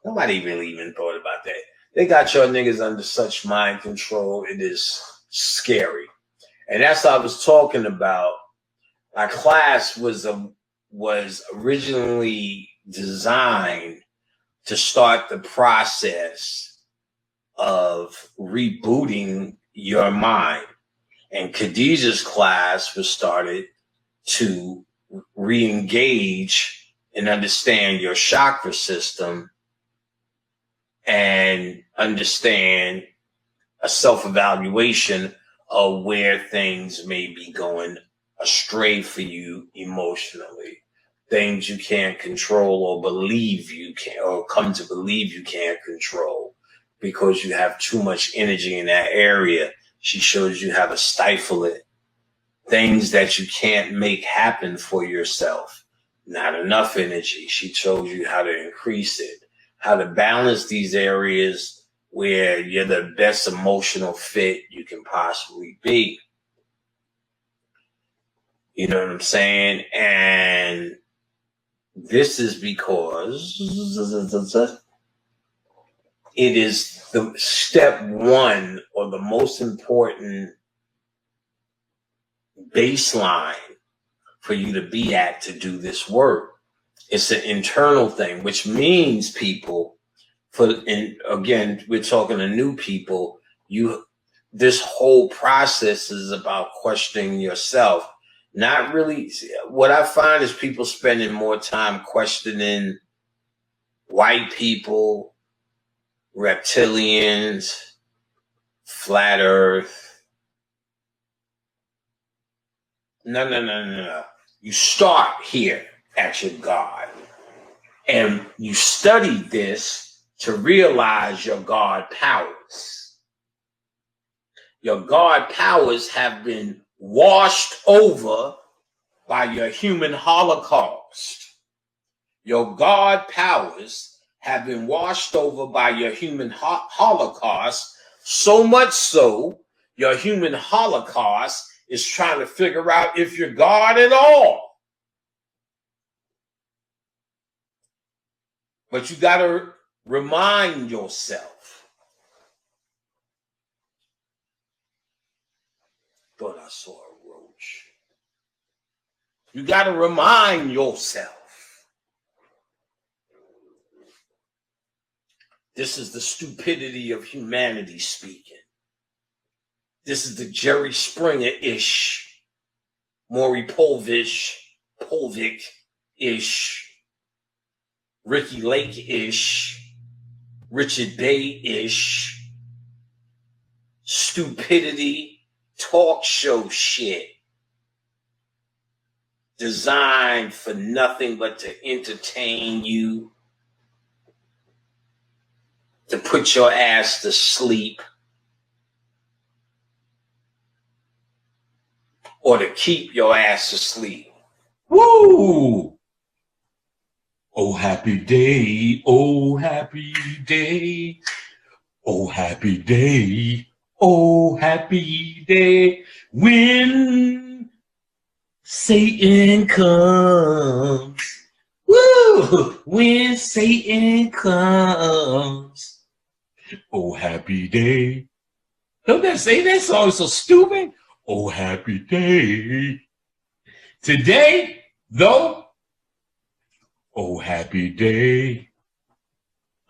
Nobody really even thought about that. They got your niggas under such mind control. It is scary. And that's what I was talking about. Our class was originally designed to start the process of rebooting your mind. And Khadijah's class was started to re-engage and understand your chakra system and understand a self-evaluation of where things may be going astray for you emotionally. Things you can't control or believe you can, or come to believe you can't control because you have too much energy in that area. She shows you how to stifle it. Things that you can't make happen for yourself. Not enough energy. She shows you how to increase it, how to balance these areas where you're the best emotional fit you can possibly be. You know what I'm saying? And this is because it is the step one, or the most important baseline for you to be at to do this work. It's an internal thing, which means people, and again, we're talking to new people, this whole process is about questioning yourself. Not really. What I find is people spending more time questioning white people, reptilians, flat earth. No. You start here at your God. And you study this to realize your God powers. Your God powers have been washed over by your human holocaust. Your God powers have been washed over by your human holocaust, so much so your human holocaust is trying to figure out if you're God at all. But you got to remind yourself. Thought I saw a roach. You got to remind yourself. This is the stupidity of humanity speaking. This is the Jerry Springer-ish, Maury Povich-ish, Ricky Lake-ish, Richard Bay-ish, stupidity talk show shit designed for nothing but to entertain you, to put your ass to sleep, or to keep your ass asleep. Woo! Oh, happy day, oh, happy day, oh, happy day, oh, happy day, when Satan comes. Woo! When Satan comes. Oh, happy day. Don't that say that song is so stupid? Oh, happy day. Today, though, oh, happy day.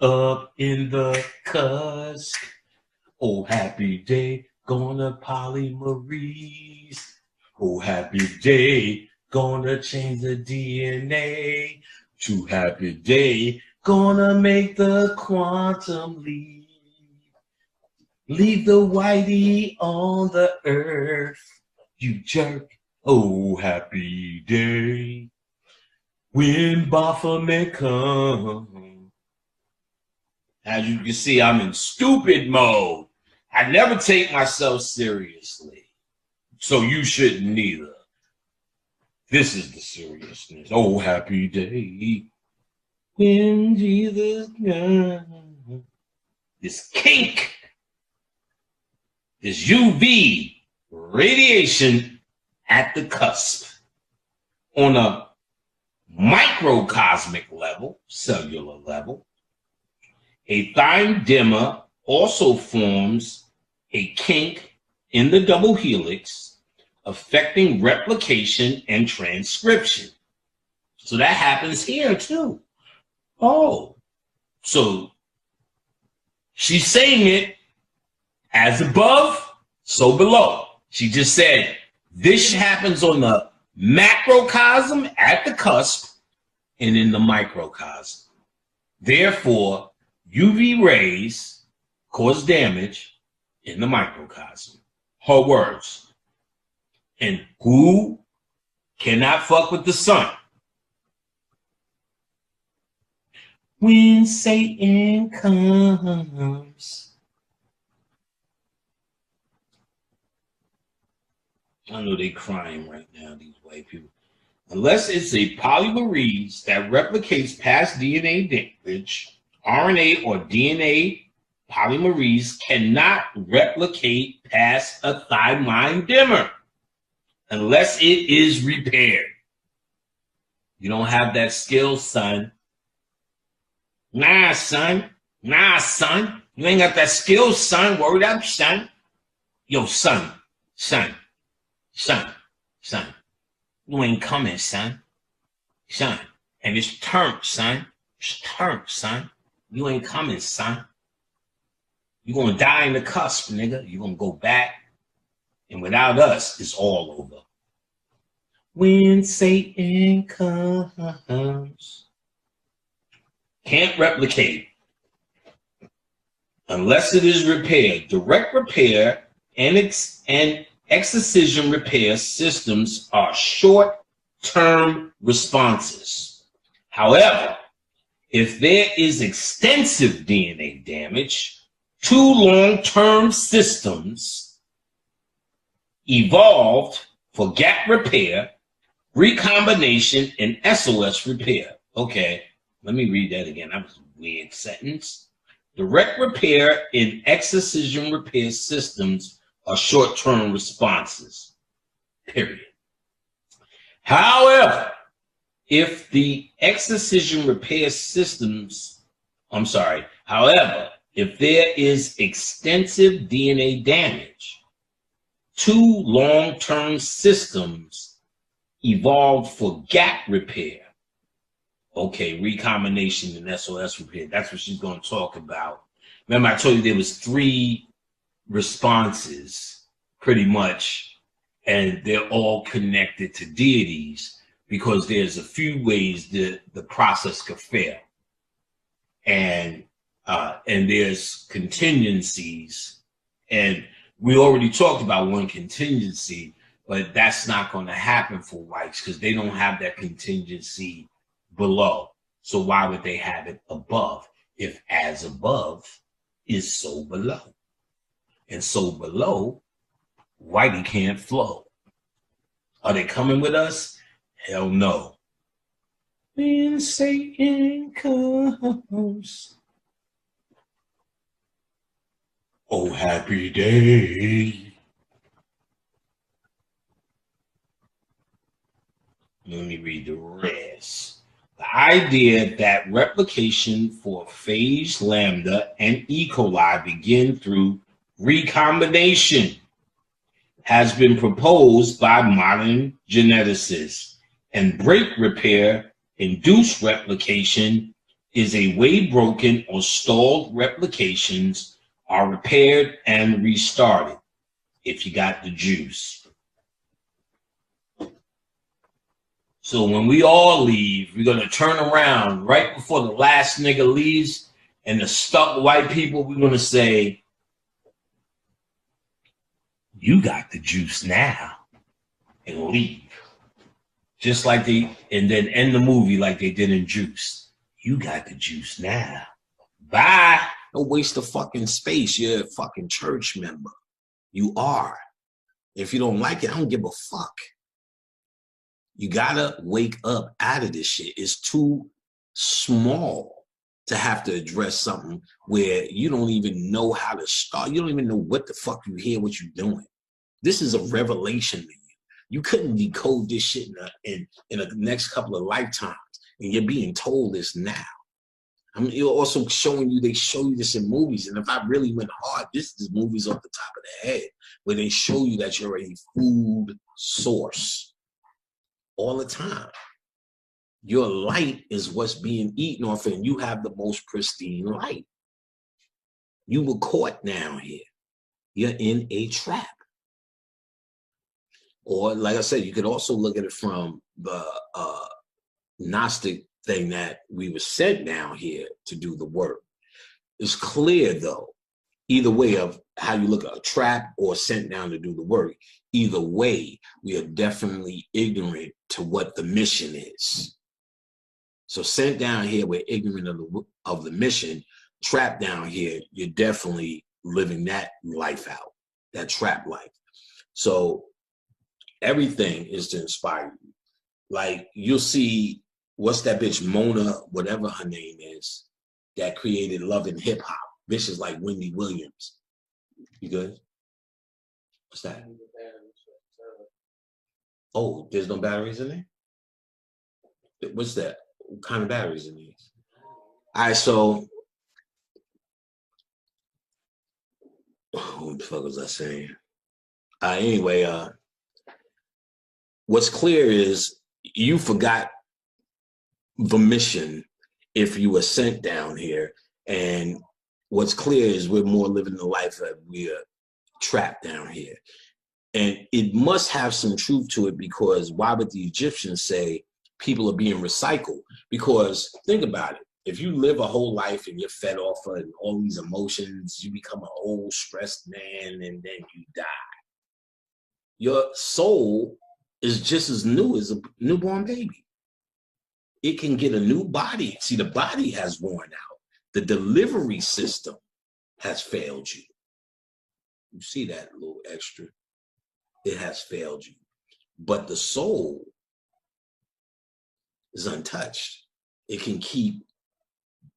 Up in the cusk. Oh, happy day. Gonna polymerize. Oh, happy day. Gonna change the DNA. To happy day. Gonna make the quantum leap. Leave the whitey on the earth, you jerk. Oh, happy day. When Baphomet comes. As you can see, I'm in stupid mode. I never take myself seriously. So you shouldn't either. This is the seriousness. Oh, happy day. When Jesus comes. This kink. This UV radiation at the cusp on a microcosmic level, cellular level, A thymine dimmer also forms a kink in the double helix, affecting replication and transcription. So that happens here too. Oh, so she's saying it as above, so below. She just said this happens on the macrocosm at the cusp and in the microcosm. Therefore, UV rays cause damage in the microcosm. Her words. And who cannot fuck with the sun? When Satan comes. I know they crying right now, these white people. Unless it's a polymerase that replicates past DNA damage, RNA or DNA polymerase cannot replicate past a thymine dimmer unless it is repaired. You don't have that skill, son. Nah, son. Nah, son. You ain't got that skill, son. Word up, son. Yo, son. Son. You ain't coming, son. Son. And it's term, son. It's term, son. You ain't coming, son. You're going to die in the cusp, nigga. You're going to go back. And without us, it's all over. When Satan comes. Can't replicate unless it is repaired. Direct repair and excision repair systems are short-term responses. However, if there is extensive DNA damage, two long-term systems evolved for gap repair, recombination, and SOS repair. Okay, let me read that again. That was a weird sentence. Direct repair and excision repair systems are short-term responses, period. However, if the excision repair systems, if there is extensive DNA damage, two long-term systems evolved for gap repair. Okay, recombination and SOS repair. That's what she's going to talk about. Remember, I told you there was 3 responses, pretty much, and they're all connected to deities because there's a few ways that the process could fail, and there's contingencies, and we already talked about one contingency, but that's not going to happen for whites because they don't have that contingency below. So why would they have it above? If as above is so below, and so below, whitey can't flow. Are they coming with us? Hell no. When Satan comes, oh happy day. Let me read the rest. The idea that replication for phage lambda and E. coli begin through recombination has been proposed by modern geneticists, and break repair induced replication is a way broken or stalled replications are repaired and restarted if you got the juice. So when we all leave, we're going to turn around right before the last nigga leaves, and the stuck white people, we're going to say, you got the juice now, and leave. Just like and then end the movie like they did in Juice. You got the juice now. Bye. Don't waste the fucking space. You're a fucking church member. You are. If you don't like it, I don't give a fuck. You gotta wake up out of this shit. It's too small to have to address something where you don't even know how to start. You don't even know what the fuck you hear, what you're doing. This is a revelation to you. You couldn't decode this shit in the next couple of lifetimes, and you're being told this now. I mean, you're also showing you, they show you this in movies. And if I really went hard, this is movies off the top of the head where they show you that you're a food source all the time. Your light is what's being eaten off, and you have the most pristine light. You were caught down here. You're in a trap. Or, like I said, you could also look at it from the Gnostic thing that we were sent down here to do the work. It's clear, though, either way of how you look at a trap or sent down to do the work, either way, we are definitely ignorant to what the mission is. So sent down here, we're ignorant of the mission. Trapped down here, you're definitely living that life out, that trap life. So everything is to inspire you. Like, you'll see, what's that bitch, Mona, whatever her name is, that created Love and Hip Hop. Bitches like Wendy Williams. You good? What's that? Oh, there's no batteries in there? What's that? What kind of batteries in these? All right, so what the fuck was I saying? Anyway, what's clear is you forgot the mission if you were sent down here. And what's clear is we're more living the life that we are trapped down here. And it must have some truth to it, because why would the Egyptians say people are being recycled? Because think about it. If you live a whole life and you're fed off of all these emotions, you become an old, stressed man, and then you die. Your soul is just as new as a newborn baby. It can get a new body. See, the body has worn out. The delivery system has failed you. You see that little extra? It has failed you. But the soul is untouched. It can keep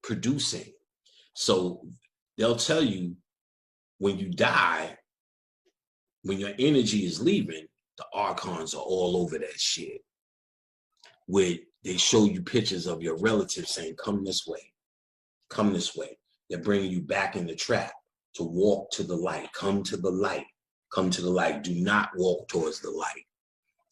producing. So they'll tell you when you die, when your energy is leaving, the archons are all over that shit. Where they show you pictures of your relatives saying, come this way, come this way. They're bringing you back in the trap to walk to the light. Come to the light. Come to the light. Do not walk towards the light.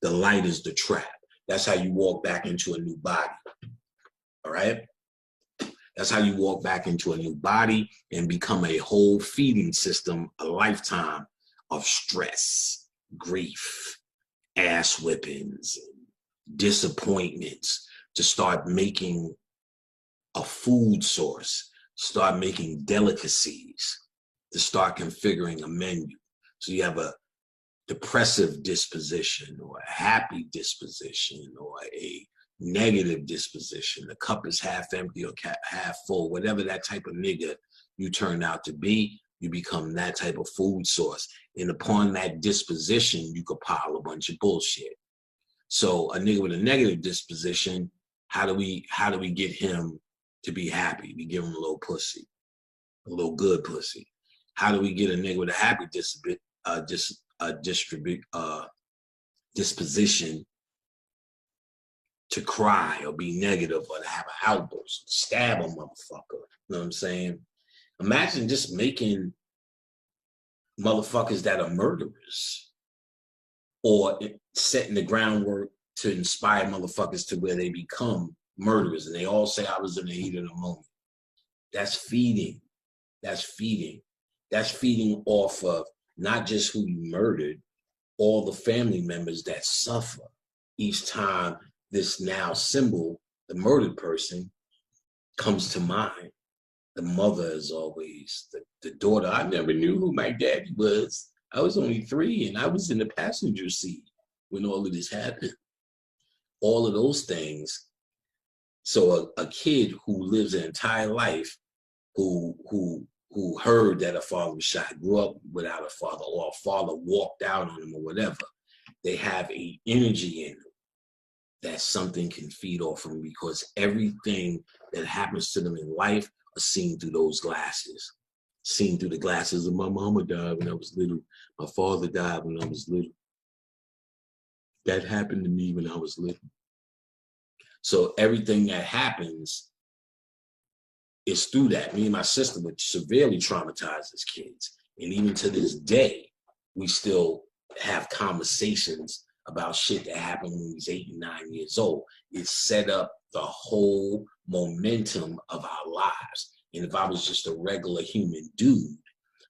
The light is the trap. That's how you walk back into a new body. All right? That's how you walk back into a new body and become a whole feeding system, a lifetime of stress, grief, ass whippings, disappointments, to start making a food source, start making delicacies, to start configuring a menu. So you have a depressive disposition or a happy disposition or a negative disposition. The cup is half empty or half full, whatever that type of nigga you turn out to be, you become that type of food source. And upon that disposition, you could pile a bunch of bullshit. So a nigga with a negative disposition, how do we get him to be happy? We give him a little pussy, a little good pussy. How do we get a nigga with a happy disposition to cry or be negative or to have an outburst, stab a motherfucker? You know what I'm saying? Imagine just making motherfuckers that are murderers, or setting the groundwork to inspire motherfuckers to where they become murderers. And they all say, I was in the heat of the moment. That's feeding. That's feeding. That's feeding off of not just who you murdered, all the family members that suffer each time this now symbol, the murdered person, comes to mind. The mother is always the daughter. I never knew who my daddy was. I was only 3 and I was in the passenger seat when all of this happened. All of those things. So a kid who lives an entire life, who heard that a father was shot, grew up without a father, or a father walked out on him or whatever, they have a energy in them that something can feed off of them, because everything that happens to them in life are seen through those glasses. Seen through the glasses of my mama died when I was little. My father died when I was little. That happened to me when I was little. So everything that happens it's through that. Me and my sister were severely traumatized as kids. And even to this day, we still have conversations about shit that happened when we was 8 and 9 years old. It set up the whole momentum of our lives. And if I was just a regular human dude,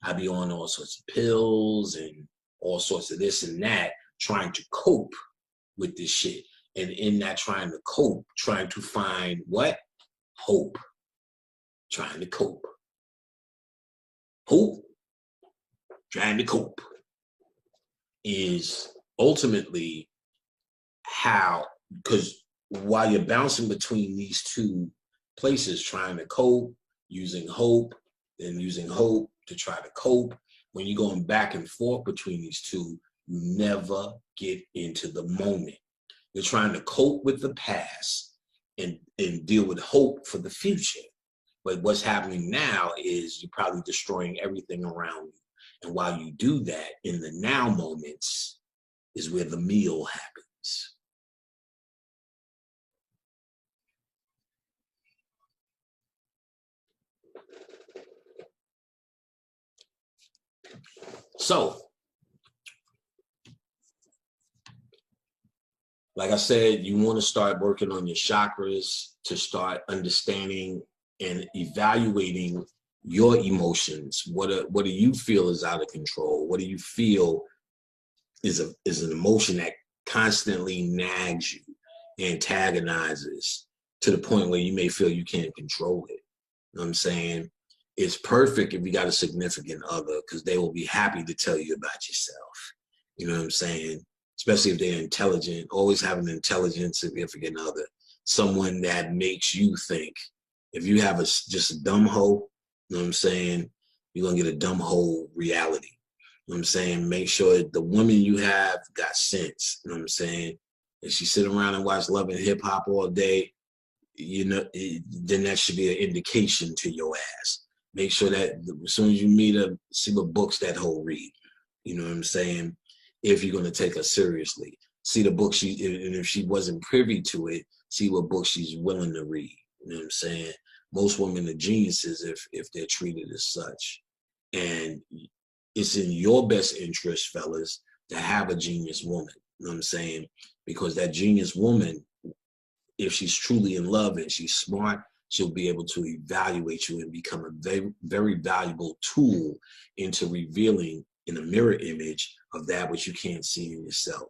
I'd be on all sorts of pills and all sorts of this and that, trying to cope with this shit. And in that trying to cope, trying to find what? Hope. Trying to cope. Hope, trying to cope, is ultimately how, because while you're bouncing between these two places, trying to cope, using hope, then using hope to try to cope, when you're going back and forth between these two, you never get into the moment. You're trying to cope with the past and deal with hope for the future. But what's happening now is you're probably destroying everything around you. And while you do that, in the now moments is where the meal happens. So, like I said, you want to start working on your chakras to start understanding and evaluating your emotions. What do you feel is out of control? What do you feel is an emotion that constantly nags you, antagonizes to the point where you may feel you can't control it? You know what I'm saying? It's perfect if you got a significant other, because they will be happy to tell you about yourself. You know what I'm saying? Especially if they're intelligent. Always have an intelligent significant other. Someone that makes you think. If you have just a dumb hoe, you know what I'm saying, you're going to get a dumb hoe reality. You know what I'm saying? Make sure the woman you have got sense. You know what I'm saying? If she sit around and watch Love and Hip Hop all day, you know, then that should be an indication to your ass. Make sure that as soon as you meet her, see what books that hoe read. You know what I'm saying? If you're going to take her seriously. See the book and if she wasn't privy to it, see what books she's willing to read. You know what I'm saying? Most women are geniuses if they're treated as such. And it's in your best interest, fellas, to have a genius woman. You know what I'm saying? Because that genius woman, if she's truly in love and she's smart, she'll be able to evaluate you and become a very, very valuable tool into revealing in a mirror image of that which you can't see in yourself.